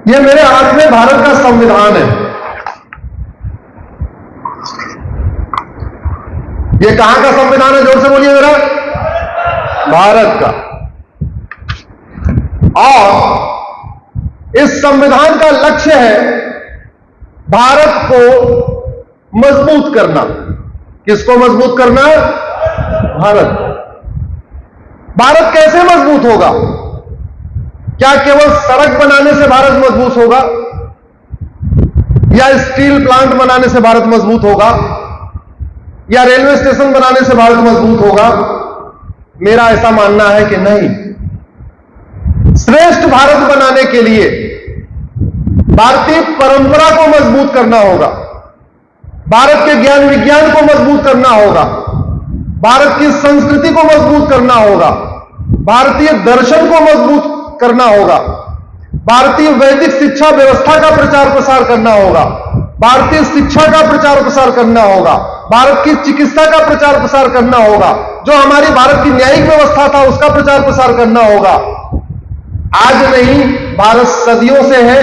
ये मेरे हाथ में भारत का संविधान है। ये कहां का संविधान है? जोर से बोलिए जरा। भारत का। और इस संविधान का लक्ष्य है भारत को मजबूत करना। किसको मजबूत करना? भारत। भारत कैसे मजबूत होगा? क्या केवल सड़क बनाने से भारत मजबूत होगा, या स्टील प्लांट बनाने से भारत मजबूत होगा, या रेलवे स्टेशन बनाने से भारत मजबूत होगा? मेरा ऐसा मानना है कि नहीं। श्रेष्ठ भारत बनाने के लिए भारतीय परंपरा को मजबूत करना होगा, भारत के ज्ञान विज्ञान को मजबूत करना होगा, भारत की संस्कृति को मजबूत करना होगा, भारतीय दर्शन को मजबूत करना होगा, भारतीय वैदिक शिक्षा व्यवस्था का प्रचार प्रसार करना होगा, भारतीय शिक्षा का प्रचार प्रसार करना होगा, भारत की चिकित्सा का प्रचार प्रसार करना होगा, जो हमारी भारत की न्यायिक व्यवस्था था उसका प्रचार प्रसार करना होगा। आज नहीं, भारत सदियों से है।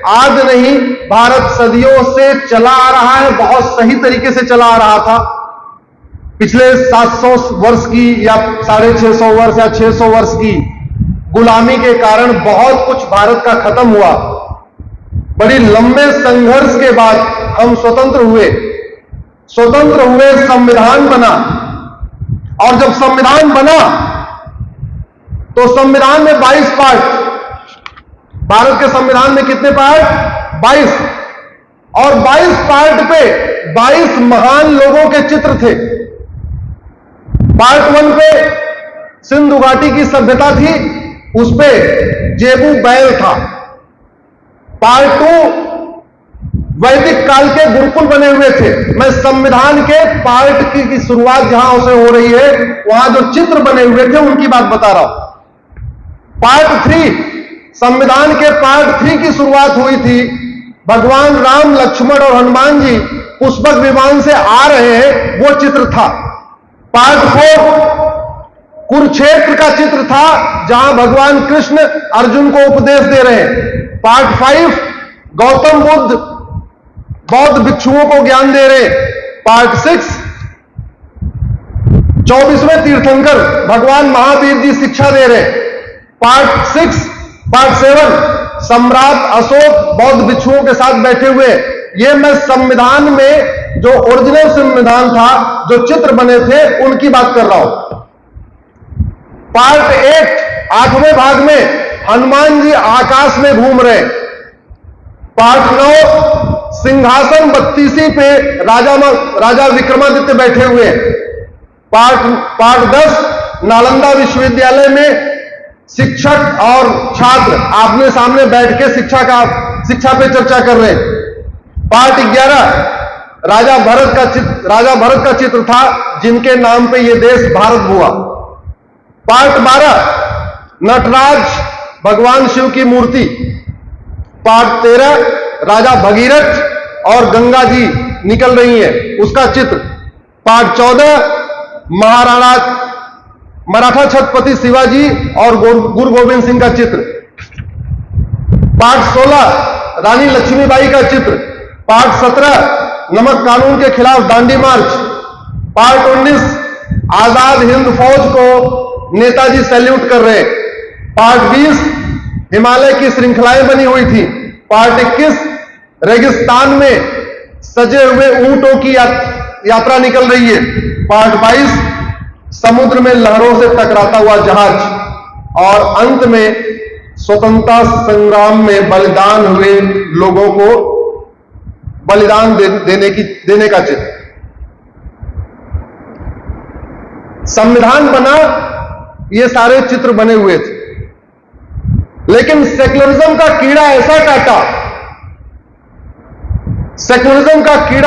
आज नहीं, भारत सदियों से चला आ रहा है, बहुत सही तरीके से चला आ रहा था। पिछले 700 वर्ष की या 650 वर्ष या 600 वर्ष की गुलामी के कारण बहुत कुछ भारत का खत्म हुआ। बड़ी लंबे संघर्ष के बाद हम स्वतंत्र हुए, संविधान बना। और जब संविधान बना तो संविधान में 22 पार्ट। भारत के संविधान में कितने पार्ट? 22। और 22 पार्ट पे 22 महान लोगों के चित्र थे। पार्ट 1 पे सिंधु घाटी की सभ्यता थी, उस पे जेबू बैल था। पार्ट 2 वैदिक काल के गुरुकुल बने हुए थे। मैं संविधान के पार्ट की शुरुआत जहां से हो रही है, वहां जो चित्र बने हुए थे उनकी बात बता रहा हूं। पार्ट 3, संविधान के पार्ट 3 की शुरुआत हुई थी। भगवान राम, लक्ष्मण और हनुमान जी पुष्पक विमान से आ रहे हैं, वो चित्र था। पार्ट 4 कुरुक्षेत्र का चित्र था, जहां भगवान कृष्ण अर्जुन को उपदेश दे रहे हैं। पार्ट 5 गौतम बुद्ध बौद्ध भिक्षुओं को ज्ञान दे रहे। पार्ट 6 24वें तीर्थंकर भगवान महावीर जी शिक्षा दे रहे। पार्ट 7 सम्राट अशोक बौद्ध भिक्षुओं के साथ बैठे हुए। ये मैं संविधान में जो ओरिजिनल संविधान था, जो चित्र बने थे, उनकी बात कर रहा हूं। पार्ट 8 8वें भाग में हनुमान जी आकाश में घूम रहे। पार्ट 9 सिंहासन 32 पे राजा विक्रमादित्य बैठे हुए। पार्ट 10 नालंदा विश्वविद्यालय में शिक्षक और छात्र आमने सामने बैठ के शिक्षा पे चर्चा कर रहे हैं। पार्ट 11 राजा भरत का चित्र था, जिनके नाम पे ये देश भारत हुआ। पार्ट 12 नटराज भगवान शिव की मूर्ति। पार्ट 13 राजा भगीरथ और गंगा जी निकल रही है, उसका चित्र। पार्ट 14 मराठा छत्रपति शिवाजी और गुरु गोविंद सिंह का चित्र। पार्ट 16 रानी लक्ष्मीबाई का चित्र। पार्ट 17 नमक कानून के खिलाफ दांडी मार्च। पार्ट 19 आजाद हिंद फौज को नेताजी सैल्यूट कर रहे। पार्ट 20 हिमालय की श्रृंखलाएं बनी हुई थी। पार्ट 21 रेगिस्तान में सजे हुए ऊंटों की यात्रा निकल रही है। पार्ट 22 समुद्र में लहरों से टकराता हुआ जहाज। और अंत में स्वतंत्रता संग्राम में बलिदान हुए लोगों को बलिदान देने का चित्र। संविधान बना, ये सारे चित्र बने हुए थे। लेकिन सेक्युलरिज्म का कीड़ा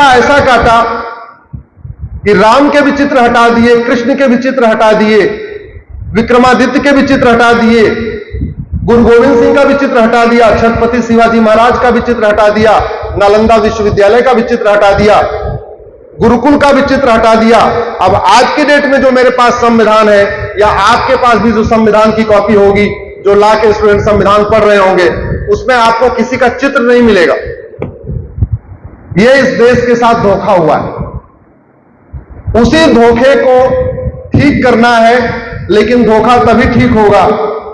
ऐसा काटा कि राम के भी चित्र हटा दिए, कृष्ण के भी चित्र हटा दिए, विक्रमादित्य के भी चित्र हटा दिए, गुरु गोविंद सिंह का भी चित्र हटा दिया, छत्रपति शिवाजी महाराज का भी चित्र हटा दिया, नालंदा विश्वविद्यालय का भी चित्र हटा दिया, गुरुकुल का भी चित्र हटा दिया। अब आज के डेट में जो मेरे पास संविधान है, या आपके पास भी जो संविधान की कॉपी होगी, जो ला के स्टूडेंट संविधान पढ़ रहे होंगे, उसमें आपको किसी का चित्र नहीं मिलेगा। यह इस देश के साथ धोखा हुआ है। उसी धोखे को ठीक करना है, लेकिन धोखा तभी ठीक होगा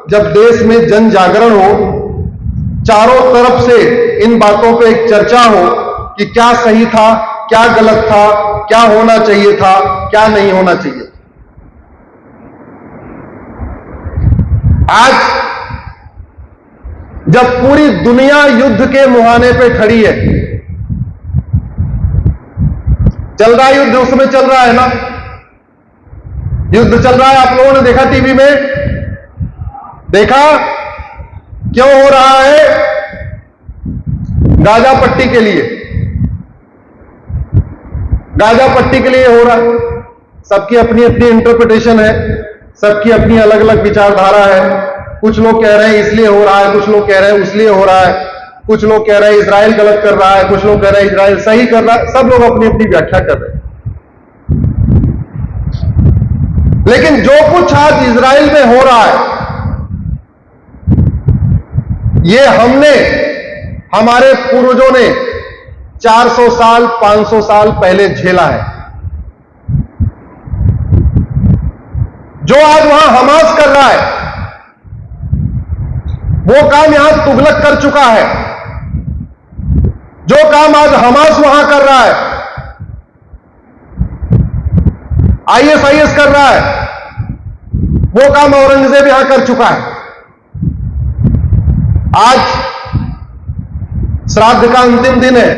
जब देश में जन जागरण हो, चारों तरफ से इन बातों पे एक चर्चा हो कि क्या सही था, क्या गलत था, क्या होना चाहिए था, क्या नहीं होना चाहिए। आज जब पूरी दुनिया युद्ध के मुहाने पे खड़ी है, चल रहा है युद्ध, उसमें चल रहा है ना, युद्ध चल रहा है। आप लोगों ने देखा टीवी में, देखा क्यों हो रहा है? गाजा पट्टी के लिए, गाजा पट्टी के लिए हो रहा है। सबकी अपनी अपनी इंटरप्रिटेशन है, सबकी अपनी अलग अलग विचारधारा है। कुछ लोग कह रहे हैं इसलिए हो रहा है, कुछ लोग कह रहे हैं उसलिए हो रहा है, कुछ लोग कह रहे हैं इजराइल गलत कर रहा है, कुछ लोग कह रहे हैं इजराइल सही कर रहा है। सब लोग अपनी अपनी व्याख्या कर रहे हैं। लेकिन जो कुछ आज इजराइल में हो रहा है, ये हमने, हमारे पूर्वजों ने 400 साल 500 साल पहले झेला है। जो आज वहां हमास कर रहा है, वो काम यहां तुगलक कर चुका है। जो काम आज हमास वहां कर रहा है, आईएसआईएस कर रहा है, वो काम औरंगजेब यहां कर चुका है। आज श्राद्ध का अंतिम दिन है।